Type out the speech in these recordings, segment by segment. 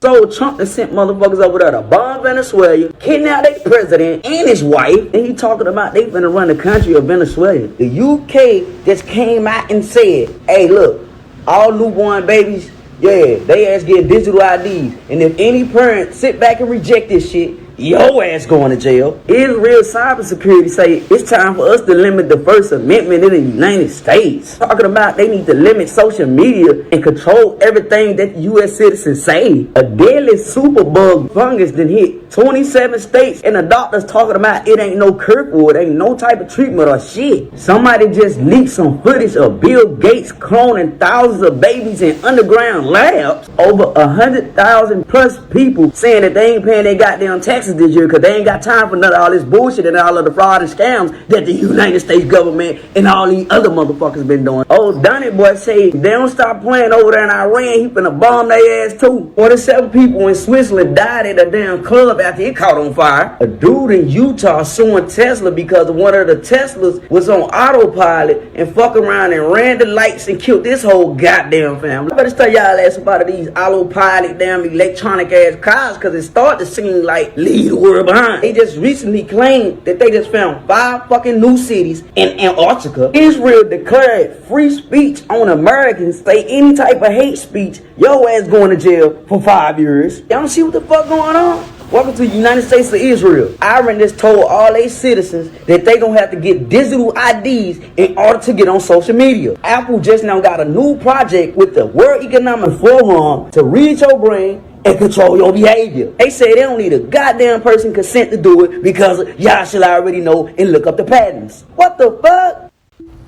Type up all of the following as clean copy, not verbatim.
So Trump has sent motherfuckers over there to bomb Venezuela, kidnap their president and his wife, and he talking about they finna run the country of Venezuela. The UK just came out and said, hey look, all newborn babies, yeah, they ass get digital IDs. And if any parent sit back and reject this shit, your ass going to jail. Israel cybersecurity say it's time for us to limit the First Amendment in the United States. Talking about they need to limit social media and control everything that U.S. citizens say. A deadly superbug fungus that hit 27 states, and the doctors talking about it ain't no curfew, it ain't no type of treatment or shit. Somebody just leaked some footage of Bill Gates cloning thousands of babies in underground labs. Over 100,000 plus people saying that they ain't paying their goddamn taxes this year because they ain't got time for none of all this bullshit and all of the fraud and scams that the United States government and all these other motherfuckers been doing. Oh, Donnie boy say they don't stop playing over there in Iran, he finna bomb their ass too. 47 people in Switzerland died at a damn club after it caught on fire. A dude in Utah suing Tesla because one of the Teslas was on autopilot and fuck around and ran the lights and killed this whole goddamn family. I better tell y'all ass about these autopilot damn electronic ass cars because it started to seem like leave the world behind. They just recently claimed that they just found 5 fucking new cities in Antarctica. Israel declared free speech on Americans. Say any type of hate speech, your ass going to jail for 5 years. Y'all don't see what the fuck going on? Welcome to the United States of Israel. Iran just told all their citizens that they gonna have to get digital IDs in order to get on social media. Apple just now got a new project with the World Economic Forum to read your brain and control your behavior. They say they don't need a goddamn person consent to do it because y'all should already know and look up the patents. What the fuck?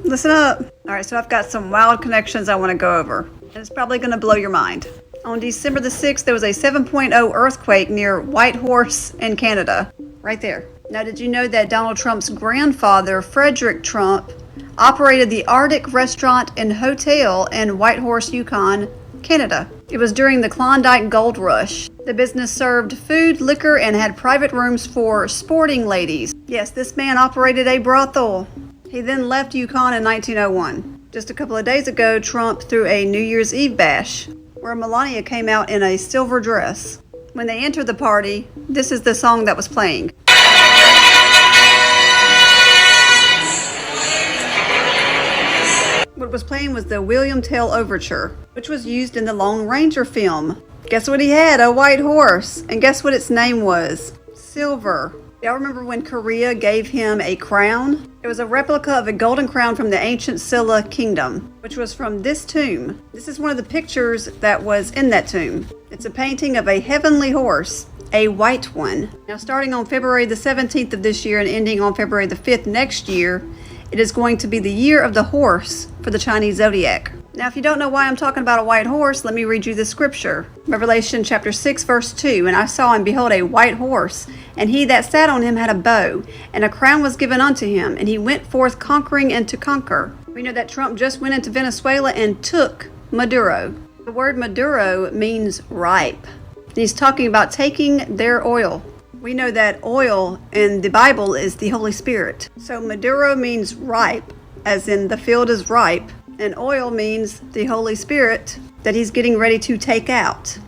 Listen up. All right, so I've got some wild connections I want to go over. And it's probably going to blow your mind. On December the 6th, there was a 7.0 earthquake near Whitehorse in Canada. Right there. Now, did you know that Donald Trump's grandfather, Frederick Trump, operated the Arctic Restaurant and Hotel in Whitehorse, Yukon, Canada? It was during the Klondike Gold Rush. The business served food, liquor, and had private rooms for sporting ladies. Yes, this man operated a brothel. He then left Yukon in 1901. Just a couple of days ago, Trump threw a New Year's Eve bash, where Melania came out in a silver dress. When they entered the party, this is the song that was playing. What was playing was the William Tell Overture, which was used in the Lone Ranger film. Guess what he had? A white horse. And guess what its name was? Silver. Y'all remember when Korea gave him a crown? It was a replica of a golden crown from the ancient Silla kingdom, which was from this tomb. This is one of the pictures that was in that tomb. It's a painting of a heavenly horse, a white one. Now, starting on February the 17th of this year and ending on February the 5th next year, it is going to be the year of the horse for the Chinese zodiac. Now, if you don't know why I'm talking about a white horse, let me read you the scripture. Revelation chapter 6, verse 2, "And I saw and behold a white horse, and he that sat on him had a bow, and a crown was given unto him, and he went forth conquering and to conquer." We know that Trump just went into Venezuela and took Maduro. The word Maduro means ripe. He's talking about taking their oil. We know that oil in the Bible is the Holy Spirit. So Maduro means ripe, as in the field is ripe. And oil means the Holy Spirit that he's getting ready to take out.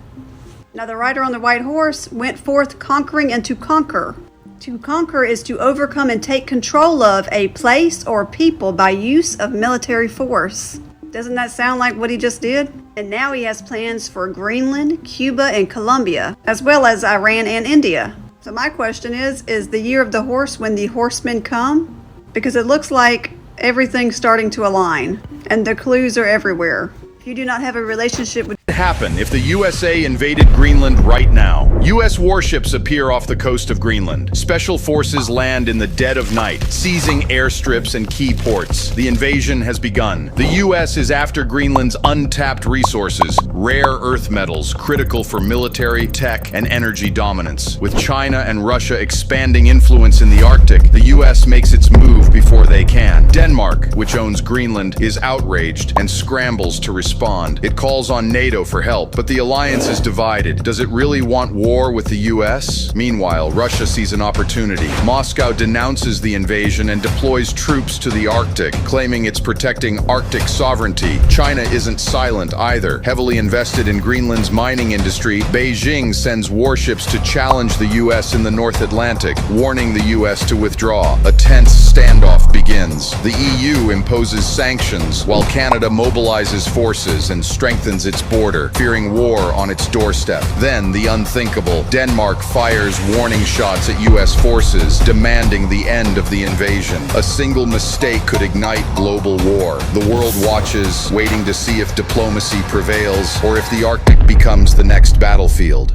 Now, the rider on the white horse went forth conquering and to conquer. To conquer is to overcome and take control of a place or people by use of military force. Doesn't that sound like what he just did? And now he has plans for Greenland, Cuba, and Colombia, as well as Iran and India. So my question is the year of the horse when the horsemen come? Because it looks like everything's starting to align, and the clues are everywhere. If you do not have a relationship with happen if the USA invaded Greenland right now? U.S. warships appear off the coast of Greenland. Special forces land in the dead of night, seizing airstrips and key ports. The invasion has begun. The U.S. is after Greenland's untapped resources, rare earth metals critical for military, tech, and energy dominance. With China and Russia expanding influence in the Arctic, the U.S. makes its move before they can. Denmark, which owns Greenland, is outraged and scrambles to respond. It calls on NATO for help, but the alliance is divided. Does it really want war with the US? Meanwhile, Russia sees an opportunity. Moscow denounces the invasion and deploys troops to the Arctic, claiming it's protecting Arctic sovereignty. China isn't silent either. Heavily invested in Greenland's mining industry, Beijing sends warships to challenge the US in the North Atlantic, warning the US to withdraw. A tense standoff begins. The EU imposes sanctions, while Canada mobilizes forces and strengthens its border, fearing war on its doorstep. Then, the unthinkable. Denmark fires warning shots at US forces, demanding the end of the invasion. A single mistake could ignite global war. The world watches, waiting to see if diplomacy prevails or if the Arctic becomes the next battlefield.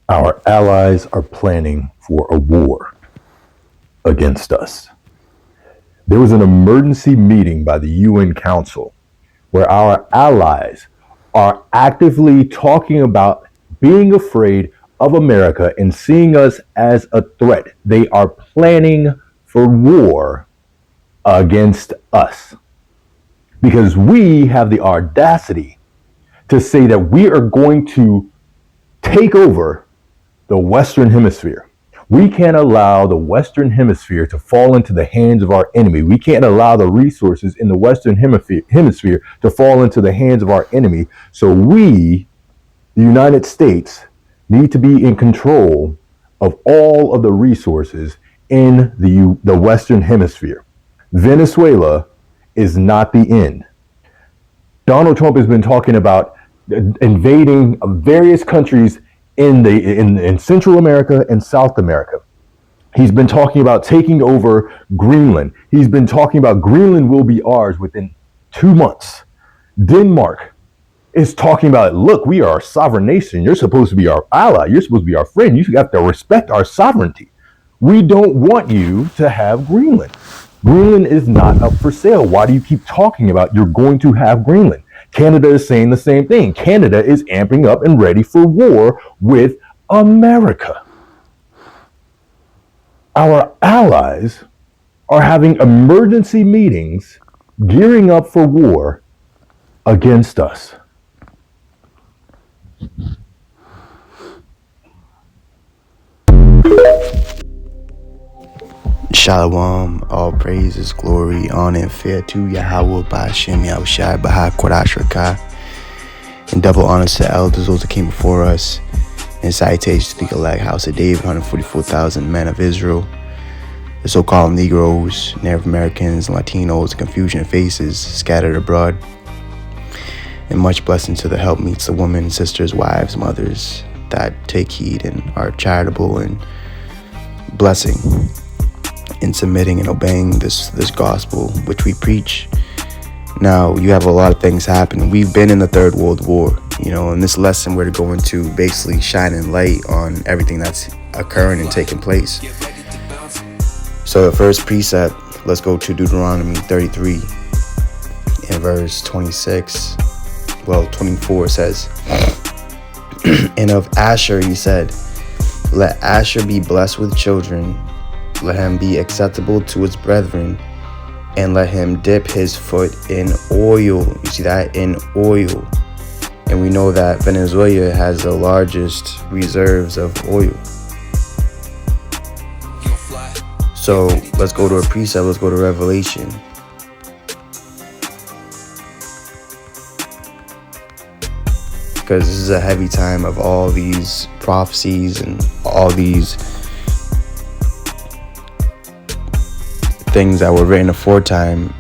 Our allies are planning for a war against us. There was an emergency meeting by the UN Council where our allies are actively talking about being afraid of America and seeing us as a threat. They are planning for war against us because we have the audacity to say that we are going to take over the Western Hemisphere. We can't allow the Western Hemisphere to fall into the hands of our enemy. We can't allow the resources in the Western Hemisphere to fall into the hands of our enemy. So we, the United States, need to be in control of all of the resources in the Western Hemisphere. Venezuela is not the end. Donald Trump has been talking about invading various countries in Central America and South America. He's been talking about taking over Greenland. He's been talking about Greenland will be ours within 2 months. Denmark is talking about, look, we are a sovereign nation. You're supposed to be our ally. You're supposed to be our friend. You have to respect our sovereignty. We don't want you to have Greenland. Greenland is not up for sale. Why do you keep talking about you're going to have Greenland? Canada is saying the same thing. Canada is amping up and ready for war with America. Our allies are having emergency meetings, gearing up for war against us. Shalom, all praises, glory, honor, and fear to Yahweh, Ba'ashem, Yahushai, Baha, Kodash, Rakah, and double honors to the elders, those that came before us, and salutations to the elect house of David, 144,000 men of Israel, the so-called Negroes, Native Americans, and Latinos, the confusion faces scattered abroad, and much blessing to the helpmeets, the women, sisters, wives, mothers that take heed and are charitable and blessing in submitting and obeying this gospel which we preach. Now, you have a lot of things happening. We've been in the Third World War, in this lesson we're going to basically shine a light on everything that's occurring and taking place. So the first precept, let's go to Deuteronomy 33 in verse 24 says, and of Asher he said, let Asher be blessed with children, let him be acceptable to his brethren, and let him dip his foot in oil. You see that? In oil. And we know that Venezuela has the largest reserves of oil. So let's go to a precept. Let's go to Revelation. Because this is a heavy time of all these prophecies and all these things that were written aforetime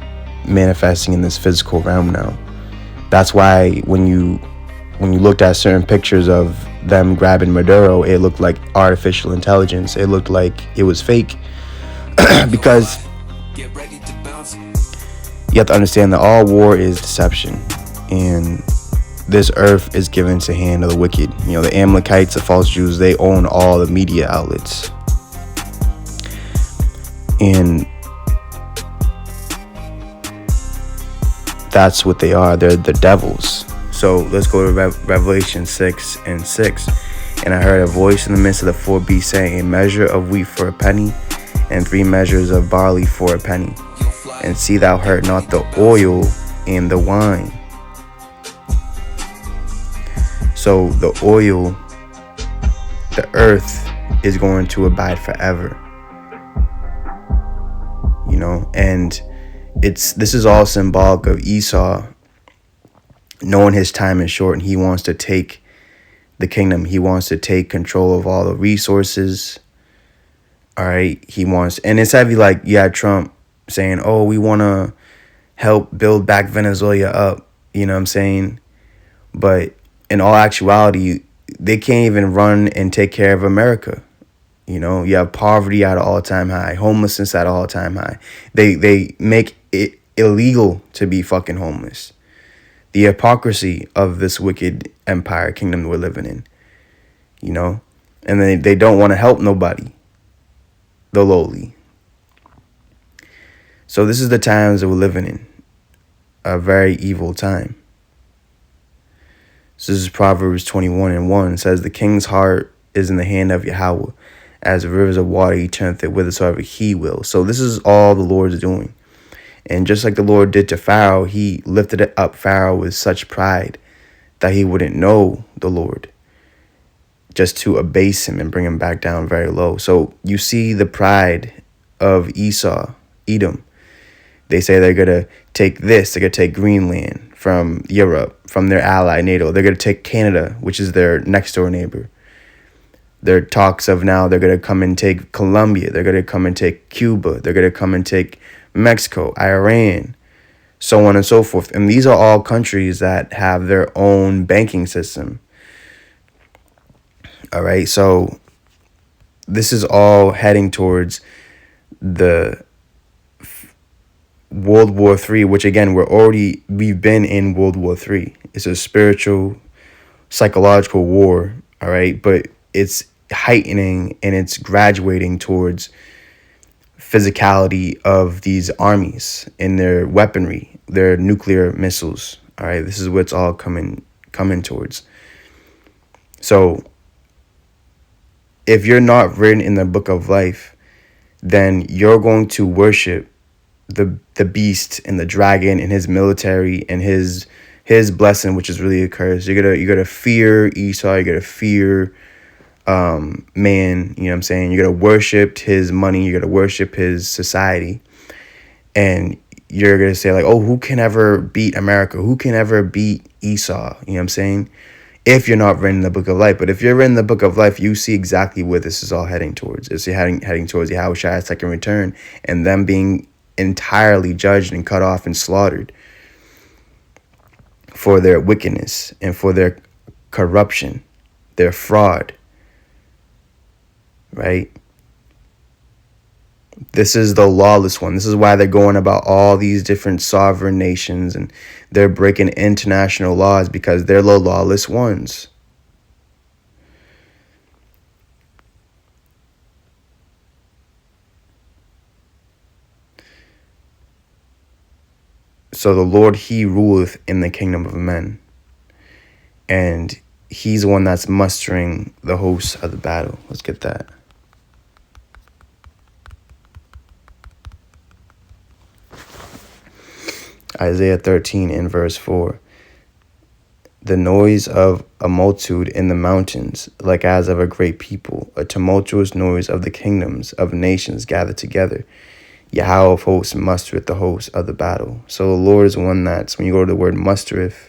manifesting in this physical realm now. That's why when you looked at certain pictures of them grabbing Maduro, it looked like artificial intelligence. It looked like it was fake. Because you have to understand that all war is deception, and this earth is given to the hand of the wicked. The Amalekites, the false Jews, they own all the media outlets. And that's what they are. They're the devils. So let's go to Revelation 6:6. And I heard a voice in the midst of the four beasts saying, a measure of wheat for a penny, and 3 measures of barley for a penny. And see thou hurt not the oil and the wine. So the oil, the earth is going to abide forever. You know, and this is all symbolic of Esau knowing his time is short, and he wants to take the kingdom. He wants to take control of all the resources. All right. And it's heavy. Like, you had Trump saying, oh, we want to help build back Venezuela up. You know what I'm saying? But in all actuality, they can't even run and take care of America. You know, you have poverty at an all-time high, homelessness at an all-time high. They make it illegal to be fucking homeless. The hypocrisy of this wicked empire kingdom we're living in, you know, and they don't want to help nobody, the lowly. So this is the times that we're living in, a very evil time. So this is Proverbs 21:1. It says, the king's heart is in the hand of Yahweh. As the rivers of water, he turneth it whithersoever he will. So this is all the Lord's doing. And just like the Lord did to Pharaoh, he lifted up Pharaoh with such pride that he wouldn't know the Lord, just to abase him and bring him back down very low. So you see the pride of Esau, Edom. They say they're going to take this. They're going to take Greenland from Europe, from their ally, NATO. They're going to take Canada, which is their next door neighbor. There are talks of now they're going to come and take Colombia. They're going to come and take Cuba. They're going to come and take Mexico, Iran, so on and so forth. And these are all countries that have their own banking system. All right. So this is all heading towards the World War III, which again, we've been in World War III. It's a spiritual, psychological war. All right. But it's heightening and it's graduating towards physicality of these armies in their weaponry, their nuclear missiles. All right, this is what's all coming towards. So if you're not written in the book of life, then you're going to worship the beast and the dragon and his military and his blessing, which is really a curse. You're gonna fear Esau. You're gonna fear man, you know what I'm saying? You're going to worship his money. You're going to worship his society. And you're going to say like, oh, who can ever beat America? Who can ever beat Esau? You know what I'm saying? If you're not written in the book of life. But if you're written in the book of life, you see exactly where this is all heading towards. It's heading towards Yahushua's second return and them being entirely judged and cut off and slaughtered for their wickedness and for their corruption, their fraud. Right? This is the lawless one. This is why they're going about all these different sovereign nations and they're breaking international laws, because they're the lawless ones. So the Lord, he ruleth in the kingdom of men. And he's the one that's mustering the hosts of the battle. Let's get that. Isaiah 13 in verse 4. The noise of a multitude in the mountains, like as of a great people, a tumultuous noise of the kingdoms of nations gathered together. Yahweh of hosts mustereth the hosts of the battle. So the Lord is one that's, when you go to the word mustereth,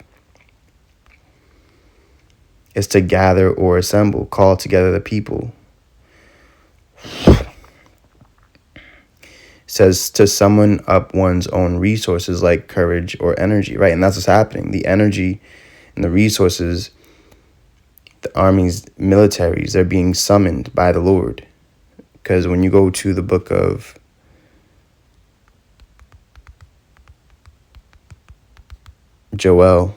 it's to gather or assemble, call together the people. Says to summon up one's own resources like courage or energy, right? And that's what's happening. The energy and the resources, the armies, militaries, they're being summoned by the Lord. Because when you go to the book of Joel,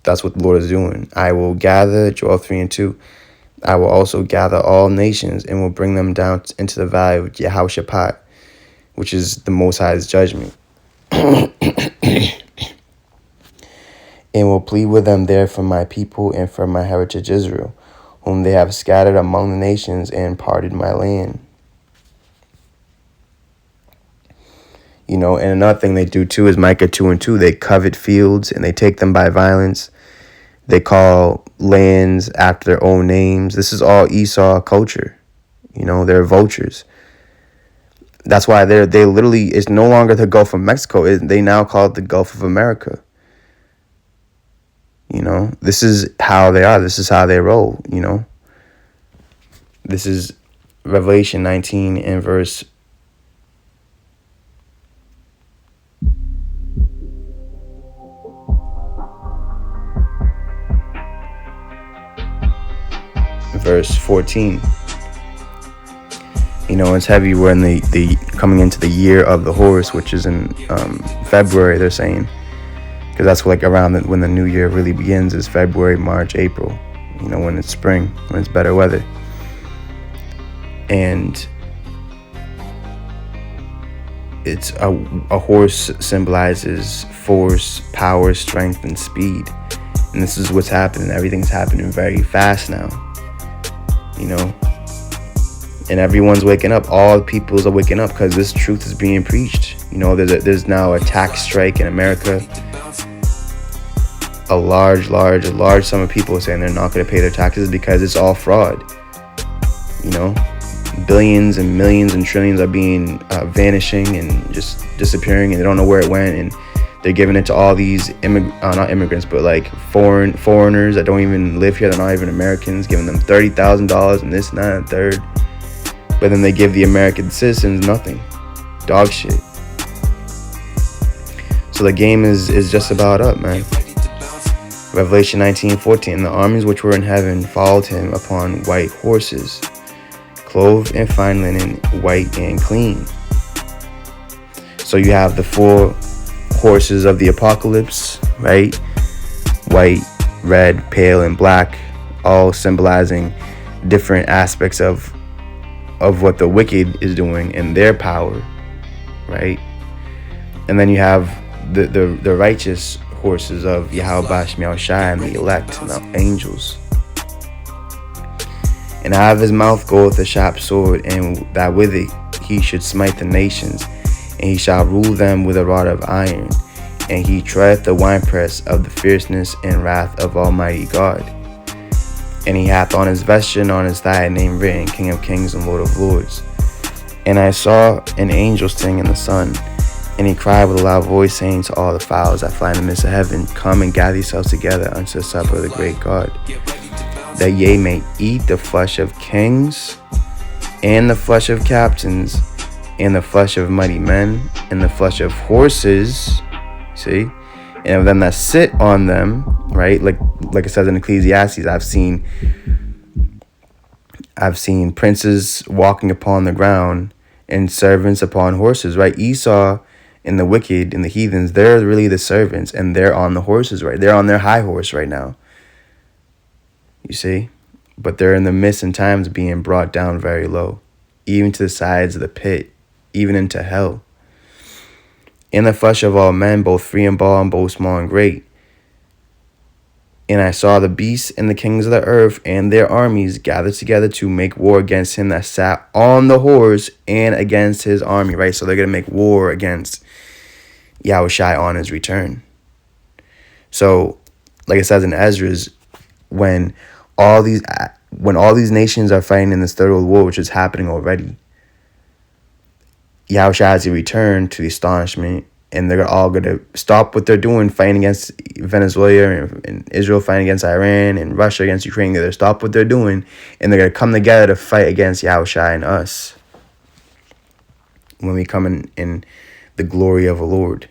that's what the Lord is doing. I will gather, Joel 3:2. I will also gather all nations and will bring them down into the valley of Yehoshaphat, which is the Most High's judgment. And will plead with them there for my people and for my heritage Israel. whom they have scattered among the nations and parted my land. You know, and another thing they do too is Micah 2:2. They covet fields and they take them by violence. They call lands after their own names. This is all Esau culture. You know, they're vultures. That's why they literally, it's no longer the Gulf of Mexico. They now call it the Gulf of America. You know, this is how they are. This is how they roll, you know. This is Revelation 19 and verse 14. You know, it's heavy. We're in the coming into the year of the horse, which is in February, they're saying. Because that's like around when the new year really begins, is February, March, April. You know, when it's spring, when it's better weather. And it's a horse symbolizes force, power, strength, and speed. And this is what's happening. Everything's happening very fast now. You know, and everyone's waking up. All peoples are waking up because this truth is being preached. You know, there's now a tax strike in America. A large sum of people are saying they're not going to pay their taxes because it's all fraud. You know, billions and millions and trillions are being vanishing and just disappearing, and they don't know where it went, and they're giving it to all these not immigrants, but like foreigners that don't even live here. They're not even Americans, giving them $30,000 and this and that and third. But then they give the American citizens nothing. Dog shit. So the game is just about up, man. Revelation 19:14. The armies which were in heaven followed him upon white horses, clothed in fine linen, white and clean. So you have the four horses of the apocalypse, right? White, red, pale, and black, all symbolizing different aspects of what the wicked is doing and their power, right? And then you have the righteous horses of Yahweh Shemiel Shai and the elect and the angels. And out of his mouth goeth a sharp sword, and that with it he should smite the nations, and he shall rule them with a rod of iron, and he treadeth the winepress of the fierceness and wrath of Almighty God. And he hath on his vesture and on his thigh a name written, King of Kings and Lord of Lords. And I saw an angel sing in the sun, and he cried with a loud voice, saying to all the fowls that fly in the midst of heaven, Come and gather yourselves together unto the supper of the great God, that ye may eat the flesh of kings, and the flesh of captains, and the flesh of mighty men, and the flesh of horses, see, and of them that sit on them, right? Like it says in Ecclesiastes, I've seen princes walking upon the ground and servants upon horses, right? Esau and the wicked and the heathens, they're really the servants, and they're on the horses, right? They're on their high horse right now. You see? But they're in the midst and times being brought down very low, even to the sides of the pit, even into hell. In the flesh of all men, both free and bond, both small and great. And I saw the beasts and the kings of the earth and their armies gathered together to make war against him that sat on the horse and against his army, right? So they're going to make war against Yahushai on his return. So, like it says in Ezra's, when all these nations are fighting in this third world war, which is happening already, Yahushua has to return to the astonishment, and they're all going to stop what they're doing, fighting against Venezuela and Israel, fighting against Iran and Russia against Ukraine. They're going to stop what they're doing, and they're going to come together to fight against Yahushua and us when we come in the glory of the Lord.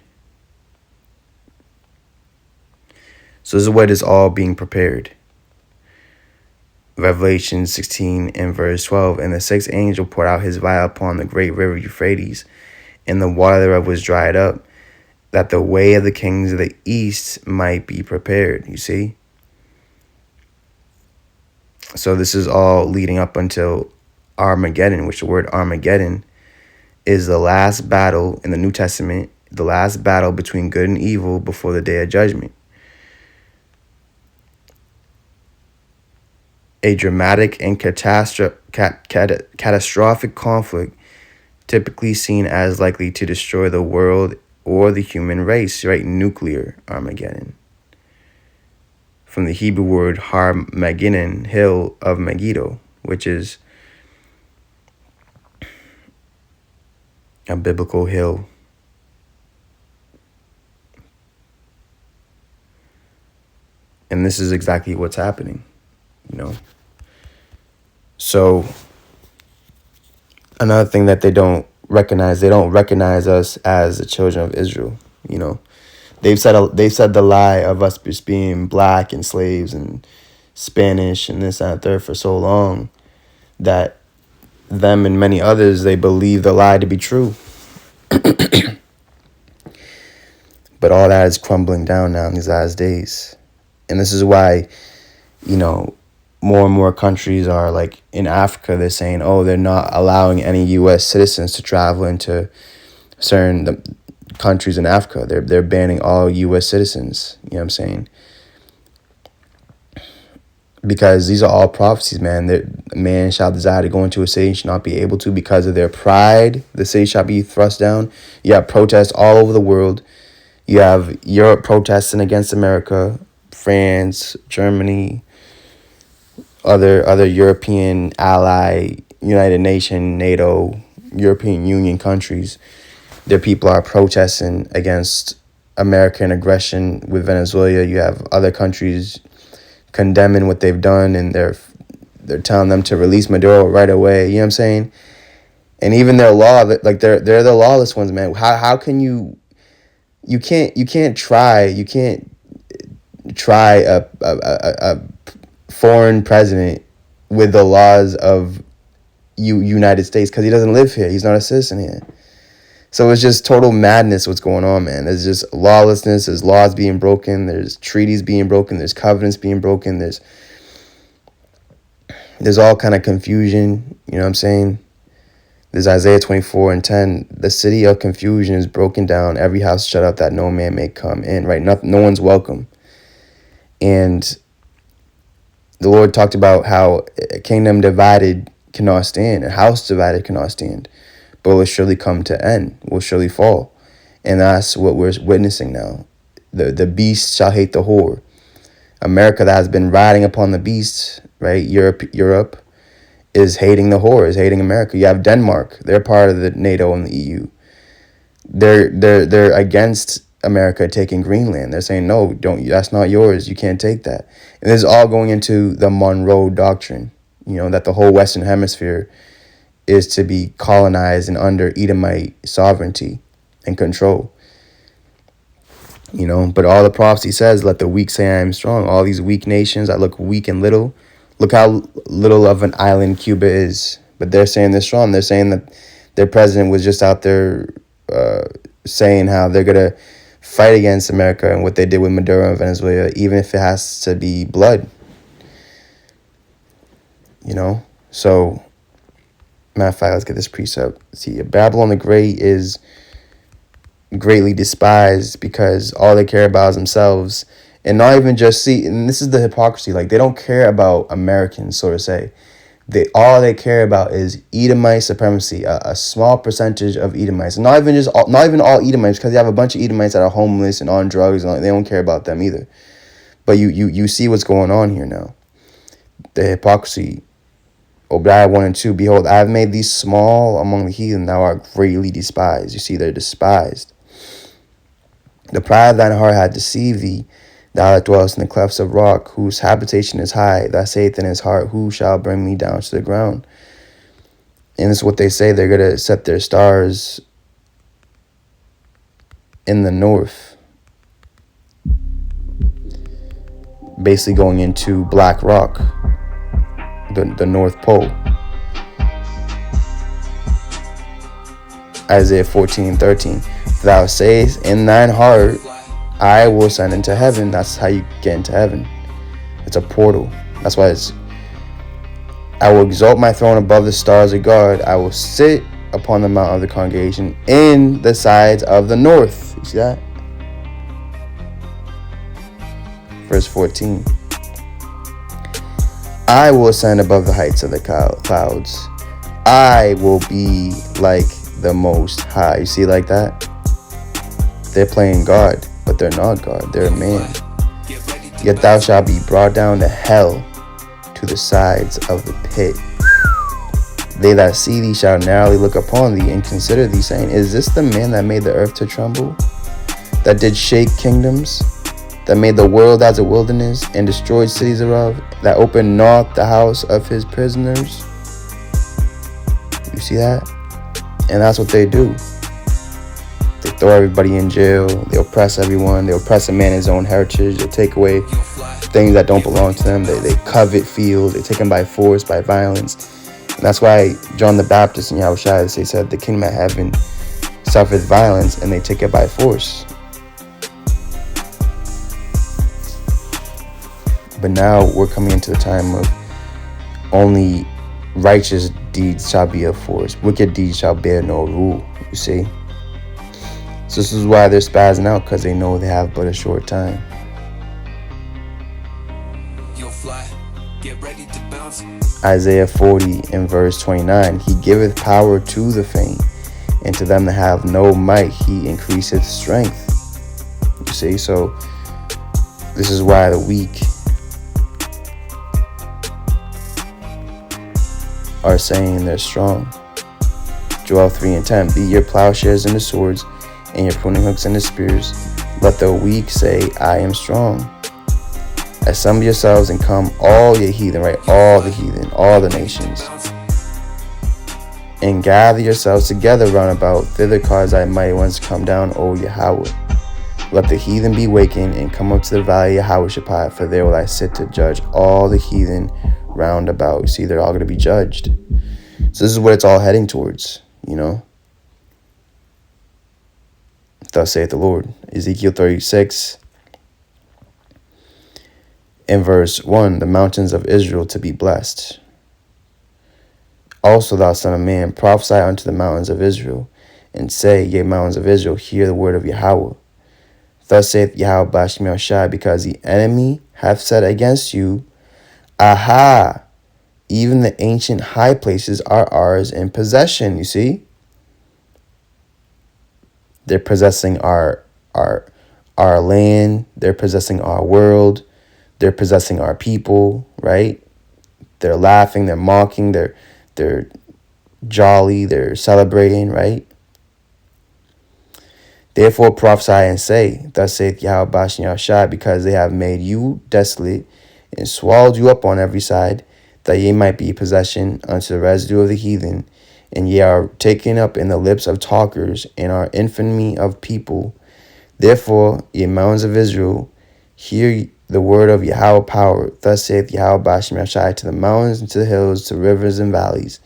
So this is what is all being prepared. Revelation 16 and verse 12. And the sixth angel poured out his vial upon the great river Euphrates, and the water thereof was dried up, that the way of the kings of the east might be prepared. You see? So this is all leading up until Armageddon, which the word Armageddon is the last battle in the New Testament, the last battle between good and evil before the day of judgment. a dramatic and catastrophic conflict typically seen as likely to destroy the world or the human race, right? Nuclear Armageddon. From the Hebrew word Har Megiddon, hill of Megiddo, which is a biblical hill. And this is exactly what's happening, you know. So another thing that they don't recognize us as the children of Israel, you know. They've said the lie of us just being black and slaves and Spanish and this and that third for so long that them and many others, they believe the lie to be true. But all that is crumbling down now in these last days. And this is why, you know, more and more countries are like in Africa, they're saying, oh, they're not allowing any U.S. citizens to travel into certain countries in Africa. They're banning all U.S. citizens. You know what I'm saying? Because these are all prophecies, man. Man shall desire to go into a city and shall not be able to because of their pride. The city shall be thrust down. You have protests all over the world. You have Europe protesting against America, France, Germany, other European ally, United Nations, NATO, European Union countries. Their people are protesting against American aggression with Venezuela. You have other countries condemning what they've done, and they're telling them to release Maduro right away. You know what I'm saying? And even their law, like they're the lawless ones, man. How can you can't try a foreign president with the laws of United States because he doesn't live here. He's not a citizen here. So it's just total madness what's going on, man. There's just lawlessness. There's laws being broken. There's treaties being broken. There's covenants being broken. There's all kind of confusion. You know what I'm saying? There's Isaiah 24:10. The city of confusion is broken down. Every house shut up that no man may come in, right? No one's welcome. And the Lord talked about how a kingdom divided cannot stand. A house divided cannot stand. But will surely come to end, will surely fall. And that's what we're witnessing now. The beast shall hate the whore. America that has been riding upon the beast, right? Europe is hating the whore, is hating America. You have Denmark. They're part of the NATO and the EU. They're against America taking Greenland. They're saying, no, that's not yours. You can't take that. And this is all going into the Monroe Doctrine, you know, that the whole Western Hemisphere is to be colonized and under Edomite sovereignty and control. You know, but all the prophecy says, let the weak say I am strong. All these weak nations that look weak and little, look how little of an island Cuba is. But they're saying they're strong. They're saying that their president was just out there saying how they're going to fight against America and what they did with Maduro and Venezuela, even if it has to be blood. You know, so matter of fact, let's get this precept. See, Babylon the Great is greatly despised because all they care about is themselves, and not even just and this is the hypocrisy. Like, they don't care about Americans, so to say. All they care about is Edomite supremacy, a small percentage of Edomites, not even all Edomites, because you have a bunch of Edomites that are homeless and on drugs, and they don't care about them either. But you see what's going on here now. The hypocrisy. Obadiah 1 and 2, behold, I have made thee small among the heathen, thou art greatly despised. You see, they're despised. The pride of thine heart hath deceived thee, thou that dwellest in the clefts of rock, whose habitation is high, that saith in his heart, who shall bring me down to the ground? And this is what they say, they're going to set their stars in the north. Basically going into Black Rock. The North Pole. Isaiah 14:13. Thou sayest in thine heart, I will ascend into heaven. That's how you get into heaven. It's a portal. That's why I will exalt my throne above the stars of God. I will sit upon the mount of the congregation in the sides of the north. You see that? Verse 14. I will ascend above the heights of the clouds. I will be like the Most High. You see, like that? They're playing God, but they're not God. They're a man. Yet thou shalt be brought down to hell, to the sides of the pit. They that see thee shall narrowly look upon thee and consider thee, saying, is this the man that made the earth to tremble? That did shake kingdoms? That made the world as a wilderness and destroyed cities thereof? That opened not the house of his prisoners? You see that? And that's what they do. They throw everybody in jail. They oppress everyone. They oppress a man in his own heritage. They take away things that don't belong to them. They covet fields. They take them by force, by violence. And that's why John the Baptist and Yahushua, they said the kingdom of heaven suffers violence and they take it by force. But now we're coming into the time of only righteous deeds shall be of force. Wicked deeds shall bear no rule, you see. So this is why they're spazzing out, because they know they have but a short time. Isaiah 40 and verse 29, he giveth power to the faint, and to them that have no might he increaseth strength. You see, so this is why the weak are saying they're strong. Joel 3 and 10, beat your plowshares into swords, and your pruning hooks into spears. Let the weak say, I am strong. Assemble yourselves and come, all ye heathen, right? All the heathen, all the nations. And gather yourselves together round about, thither cause thy mighty ones come down, O Yahweh. Let the heathen be wakened, and come up to the valley of Yahweh, for there will I sit to judge all the heathen round about. You see, they're all going to be judged. So this is what it's all heading towards, you know. Thus saith the Lord. Ezekiel 36 in verse 1, the mountains of Israel to be blessed. Also, thou son of man, prophesy unto the mountains of Israel, and say, ye mountains of Israel, hear the word of Yahweh. Thus saith Yahweh Bashim Yahushai, because the enemy hath said against you, aha, even the ancient high places are ours in possession. You see? They're possessing our land. They're possessing our world. They're possessing our people, right? They're laughing. They're mocking. They're jolly. They're celebrating, right? Therefore prophesy and say, thus saith Yahweh Bashan Yahushai, because they have made you desolate and swallowed you up on every side, that ye might be possession unto the residue of the heathen, and ye are taken up in the lips of talkers, and are infamy of people. Therefore, ye mountains of Israel, hear the word of Yahweh power. Thus saith Yahweh Bashim Yahushai, to the mountains, and to the hills, to rivers and valleys,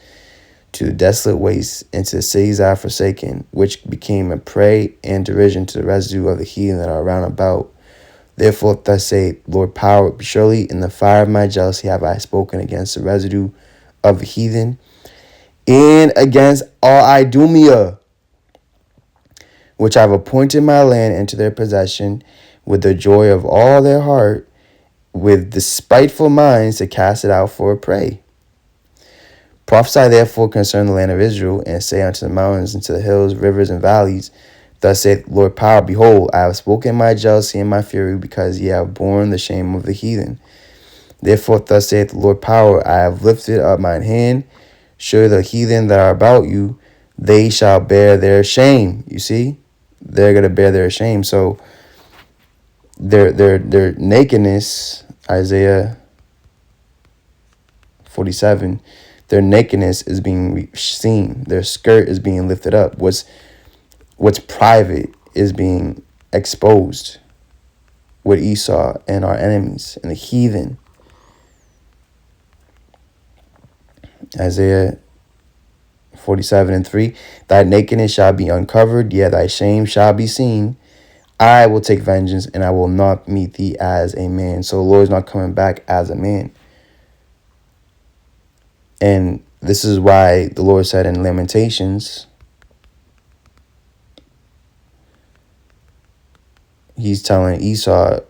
to the desolate wastes, and to the cities that are forsaken, which became a prey and derision to the residue of the heathen that are round about. Therefore, thus saith Lord power, surely in the fire of my jealousy have I spoken against the residue of the heathen, and against all Idumea, which I have appointed my land into their possession, with the joy of all their heart, with despiteful minds to cast it out for a prey. Prophesy therefore concerning the land of Israel, and say unto the mountains, and to the hills, rivers, and valleys, thus saith Lord power, behold, I have spoken my jealousy and my fury, because ye have borne the shame of the heathen. Therefore thus saith the Lord power, I have lifted up mine hand, surely the heathen that are about you, they shall bear their shame. You see? They're going to bear their shame. So their nakedness, Isaiah 47, their nakedness is being seen. Their skirt is being lifted up. What's private is being exposed with Esau and our enemies and the heathen. Isaiah 47 and 3, thy nakedness shall be uncovered, yea, thy shame shall be seen. I will take vengeance, and I will not meet thee as a man. So the Lord's not coming back as a man. And this is why the Lord said in Lamentations, he's telling Esau,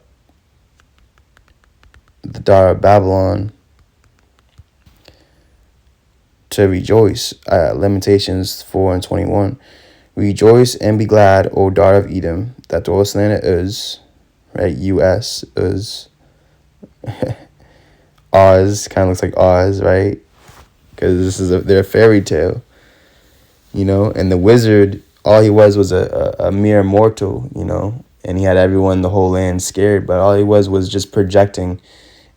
the daughter of Babylon, to rejoice. Lamentations 4:21. Rejoice and be glad, O daughter of Edom, that dwellest in the land of Uz, right? U.S. Uz. Oz, kind of looks like Oz, right? Because this is their fairy tale, you know. And the wizard, all he was a mere mortal, you know. And he had everyone in the whole land scared, but all he was just projecting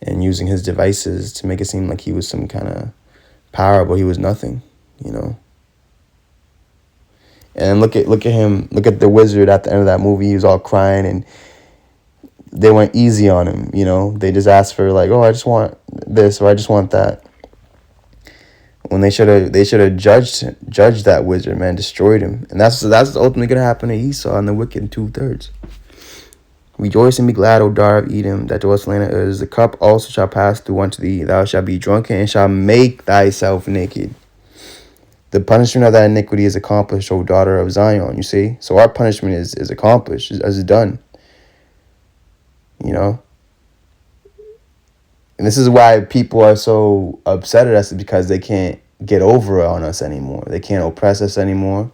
and using his devices to make it seem like he was some kind of power, but he was nothing, you know. And look at him, look at the wizard at the end of that movie. He was all crying, and they went easy on him, you know. They just asked for like, oh, I just want this or I just want that. When they should have judged that wizard, man, destroyed him. And that's ultimately gonna happen to Esau and the wicked 2/3. Rejoice and be glad, O daughter of Edom, that dwellest in the land of Uz. The cup also shall pass through unto thee. Thou shalt be drunken and shalt make thyself naked. The punishment of that iniquity is accomplished, O daughter of Zion. You see? So our punishment is accomplished, is done. You know? And this is why people are so upset at us, because they can't get over on us anymore. They can't oppress us anymore.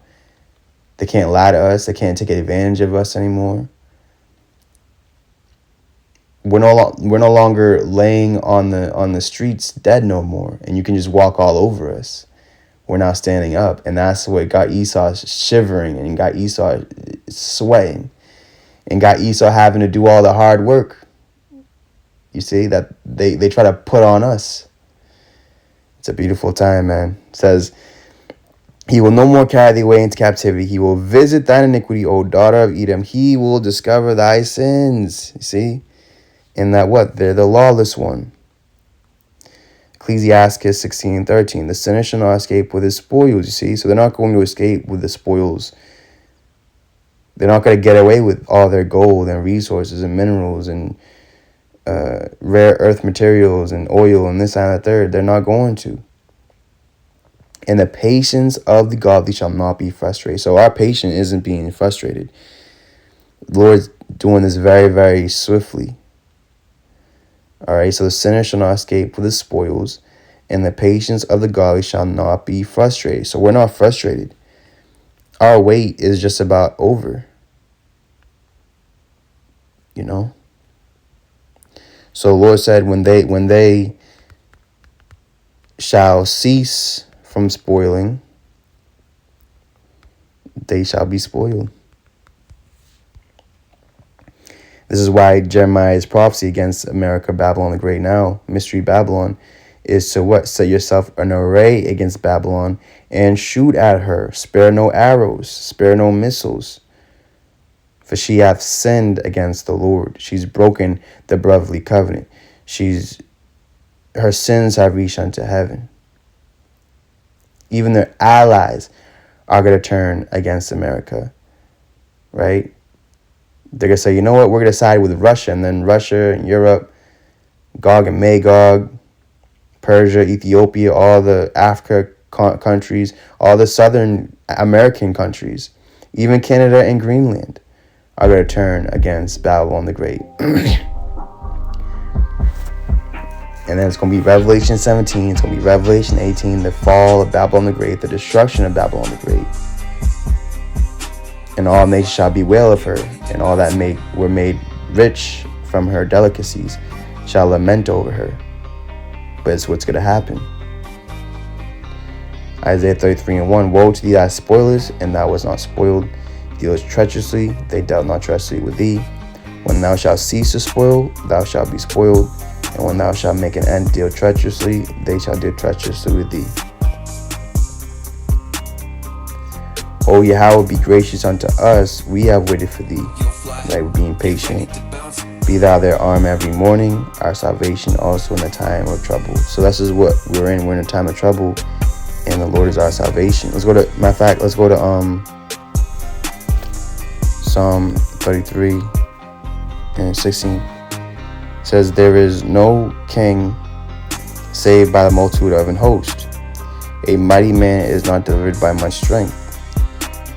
They can't lie to us. They can't take advantage of us anymore. We're no longer laying on the streets dead no more, and you can just walk all over us. We're now standing up, and that's what got Esau shivering and got Esau sweating and got Esau having to do all the hard work. You see, that they try to put on us. It's a beautiful time, man. It says, he will no more carry thee away into captivity. He will visit thine iniquity, O daughter of Edom. He will discover thy sins. You see? And that what? They're the lawless one. Ecclesiastes 16:13. The sinner shall not escape with his spoils, you see? So they're not going to escape with the spoils. They're not going to get away with all their gold and resources and minerals and rare earth materials and oil and this and that third. They're not going to. And the patience of the godly shall not be frustrated. So our patience isn't being frustrated. The Lord's doing this very, very swiftly. All right, so the sinner shall not escape with his spoils, and the patience of the godly shall not be frustrated. So we're not frustrated. Our wait is just about over. You know? So the Lord said, when they shall cease from spoiling, they shall be spoiled. This is why Jeremiah's prophecy against America, Babylon the Great now, Mystery Babylon, is to what? Set yourself an array against Babylon and shoot at her. Spare no arrows, spare no missiles. For she hath sinned against the Lord. She's broken the brotherly covenant. Her sins have reached unto heaven. Even their allies are going to turn against America, right? They're going to say, you know what, we're going to side with Russia, and then Russia and Europe, Gog and Magog, Persia, Ethiopia, all the Africa countries, all the Southern American countries, even Canada and Greenland are going to turn against Babylon the Great. And then it's going to be Revelation 17, it's going to be Revelation 18, the fall of Babylon the Great, the destruction of Babylon the Great. And all nations shall bewail of her, and all that were made rich from her delicacies shall lament over her. But it's what's going to happen. Isaiah 33:1. Woe to thee that spoilest, and thou wast not spoiled. Dealest treacherously, they dealt not treacherously with thee. When thou shalt cease to spoil, thou shalt be spoiled. And when thou shalt make an end, deal treacherously, they shall deal treacherously with thee. O Yahweh, be gracious unto us. We have waited for thee. Right, we're being patient. Be thou their arm every morning, our salvation also in the time of trouble. So this is what we're in. We're in a time of trouble, and the Lord is our salvation. Let's go to Psalm 33 and 16. It says, there is no king saved by the multitude of an host. A mighty man is not delivered by much strength.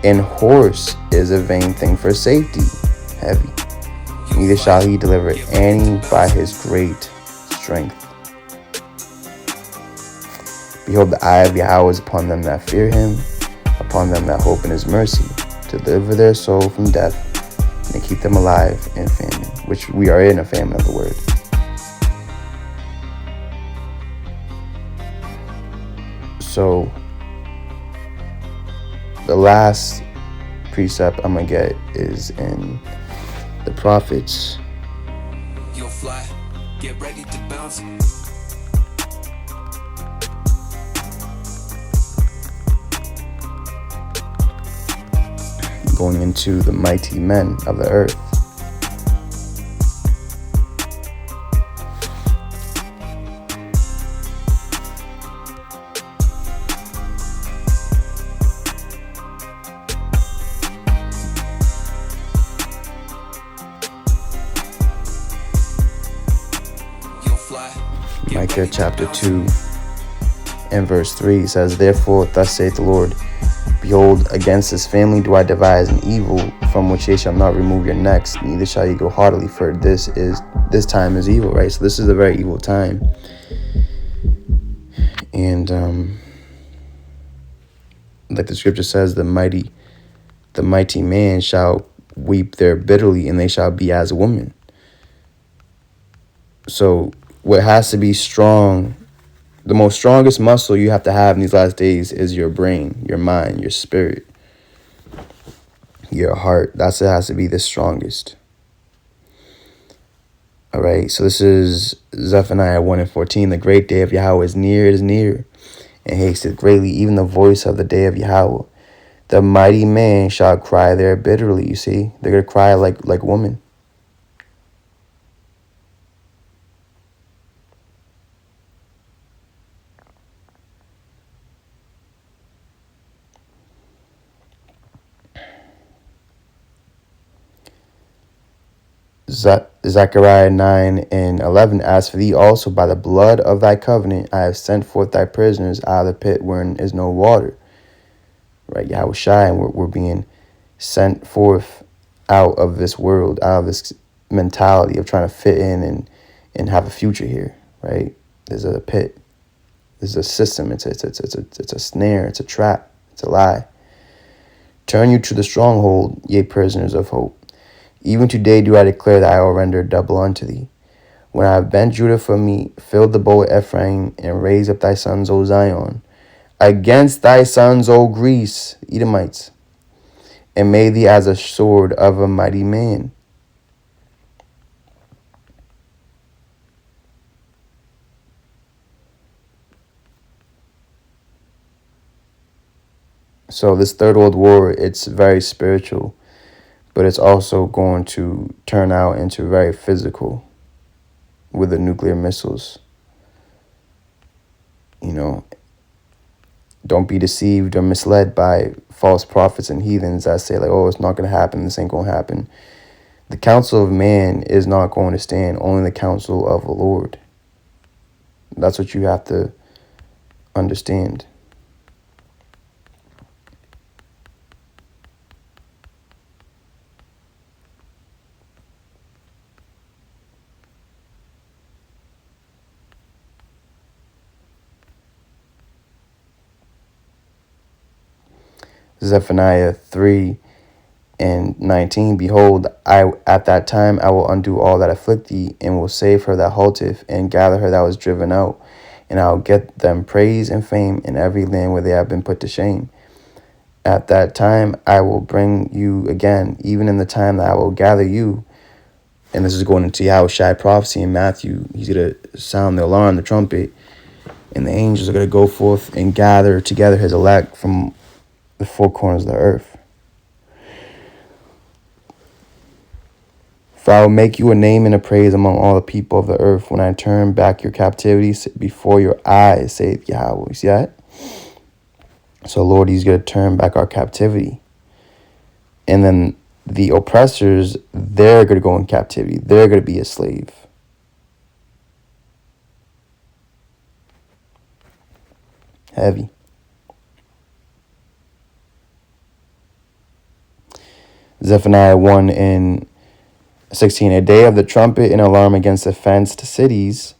And horse is a vain thing for safety, heavy. Neither shall he deliver any by his great strength. Behold, the eye of Yahweh is upon them that fear him, upon them that hope in his mercy, to deliver their soul from death, and to keep them alive in famine, which we are in a famine of the word. So the last precept I'm going to get is in the prophets. You'll fly, get ready to bounce. Going into the mighty men of the earth. Micah chapter 2 and verse 3 says, Therefore, thus saith the Lord, Behold, against this family do I devise an evil, from which ye shall not remove your necks, neither shall ye go haughtily, for this time is evil, right? So this is a very evil time. And like the scripture says, the mighty man shall weep there bitterly, and they shall be as a woman. So what has to be strong, the most strongest muscle you have to have in these last days is your brain, your mind, your spirit, your heart. That's it, has to be the strongest. All right, so this is Zephaniah 1:14. The great day of Yahweh is near, and hasteth greatly, even the voice of the day of Yahweh. The mighty man shall cry there bitterly. You see, they're going to cry like women. Zechariah 9:11. As for thee also, by the blood of thy covenant, I have sent forth thy prisoners out of the pit wherein is no water. Right, Yahweh Shai, and we're being sent forth out of this world, out of this mentality of trying to fit in and have a future here. Right, there's a pit, there's a system. It's a snare, it's a trap, it's a lie. Turn you to the stronghold, ye prisoners of hope. Even today do I declare that I will render double unto thee. When I have bent Judah for me, filled the bow of Ephraim, and raised up thy sons, O Zion, against thy sons, O Greece, Edomites, and made thee as a sword of a mighty man. So this third world war, it's very spiritual, but it's also going to turn out into very physical with the nuclear missiles. You know, don't be deceived or misled by false prophets and heathens that say like, oh, it's not going to happen, this ain't going to happen. The counsel of man is not going to stand, only the counsel of the Lord. That's what you have to understand. Zephaniah 3:19. Behold, I at that time I will undo all that afflict thee, and will save her that halteth, and gather her that was driven out, and I will get them praise and fame in every land where they have been put to shame. At that time I will bring you again, even in the time that I will gather you. And this is going into Yahweh Shai prophecy in Matthew. He's going to sound the alarm, the trumpet, and the angels are going to go forth and gather together his elect from the four corners of the earth. For I will make you a name and a praise among all the people of the earth when I turn back your captivity before your eyes, saith Yahweh. You see that? So, Lord, he's going to turn back our captivity. And then the oppressors, they're going to go in captivity. They're going to be a slave. Heavy. Zephaniah 1:16. A day of the trumpet and alarm against the fenced cities,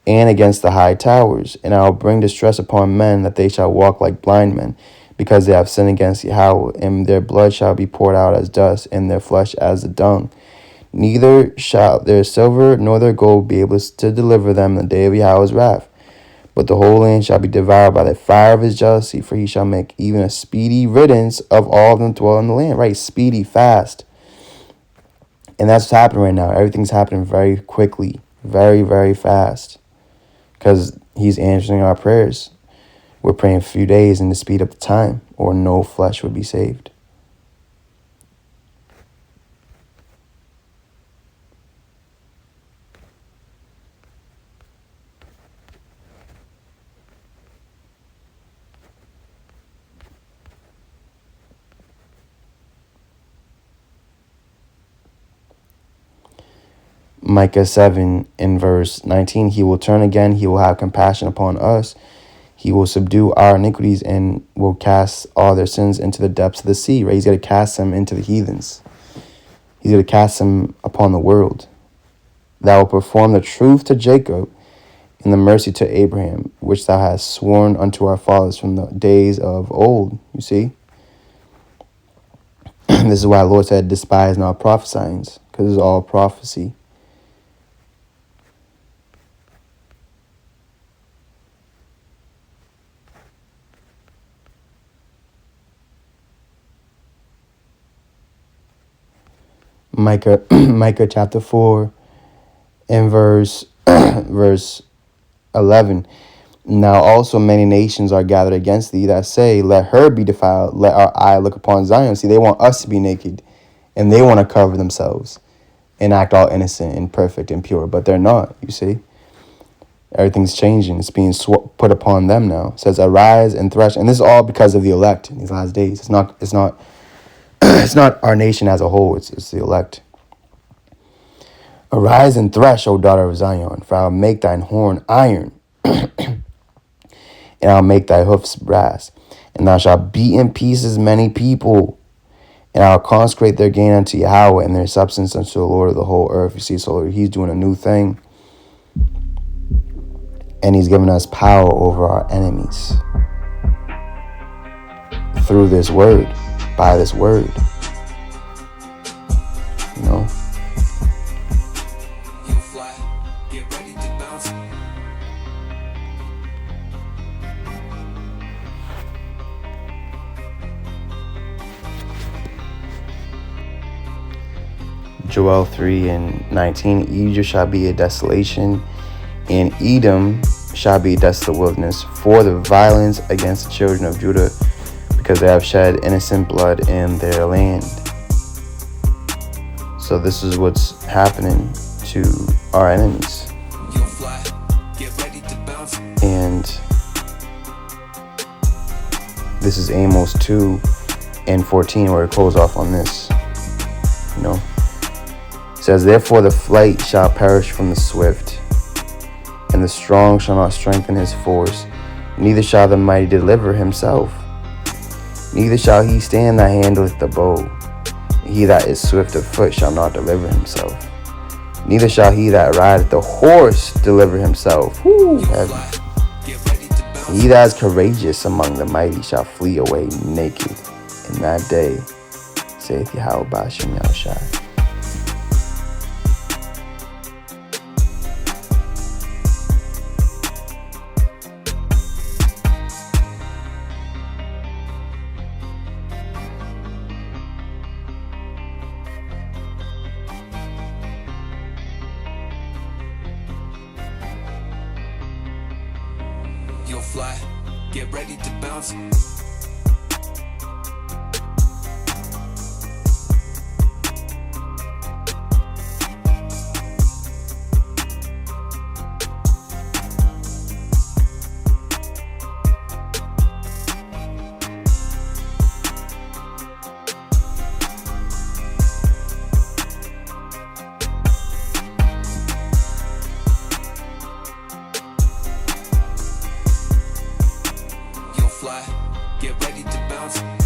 and against the high towers. And I will bring distress upon men, that they shall walk like blind men, because they have sinned against Yahweh, and their blood shall be poured out as dust, and their flesh as the dung. Neither shall their silver nor their gold be able to deliver them in the day of Yahweh's wrath. But the whole land shall be devoured by the fire of his jealousy, for he shall make even a speedy riddance of all them dwell in the land. Right? Speedy, fast. And that's what's happening right now. Everything's happening very quickly, very, very fast, because he's answering our prayers. We're praying a few days and to speed up the time, or no flesh would be saved. Micah 7 in verse 19, he will turn again, he will have compassion upon us. He will subdue our iniquities and will cast all their sins into the depths of the sea. Right? He's going to cast them into the heathens. He's going to cast them upon the world. Thou will perform the truth to Jacob and the mercy to Abraham, which thou hast sworn unto our fathers from the days of old. You see? This is why the Lord said, despise not prophesying, because it's all prophecy. Micah chapter 4 and verse 11. Now also many nations are gathered against thee that say, let her be defiled, let our eye look upon Zion. See, they want us to be naked, and they want to cover themselves and act all innocent and perfect and pure, but they're not, you see. Everything's changing. It's being put upon them now. It says, arise and thresh. And this is all because of the elect in these last days. It's not it's not our nation as a whole. It's the elect. Arise and thresh, O daughter of Zion, for I will make thine horn iron, and I'll make thy hoofs brass. And thou shalt beat in pieces many people, and I'll consecrate their gain unto Yahweh, and their substance unto the Lord of the whole earth. You see, so he's doing a new thing, and he's giving us power over our enemies through this word, by this word. You know? You'll fly, get ready to bounce. Joel 3 and 19, Egypt shall be a desolation, and Edom shall be a desolate wilderness for the violence against the children of Judah, because they have shed innocent blood in their land. So this is what's happening to our enemies. You'll fly, get ready to bounce. And this is Amos 2 and 14, where it closes off on this. You know, it says, therefore the flight shall perish from the swift, and the strong shall not strengthen his force, neither shall the mighty deliver himself. Neither shall he stand that handleth the bow. He that is swift of foot shall not deliver himself. Neither shall he that rideth the horse deliver himself. Woo, heavy. He that is courageous among the mighty shall flee away naked. In that day, saith Yahweh Ba'ashem Yahushai. You'll fly, get ready to bounce. Fly, get ready to bounce.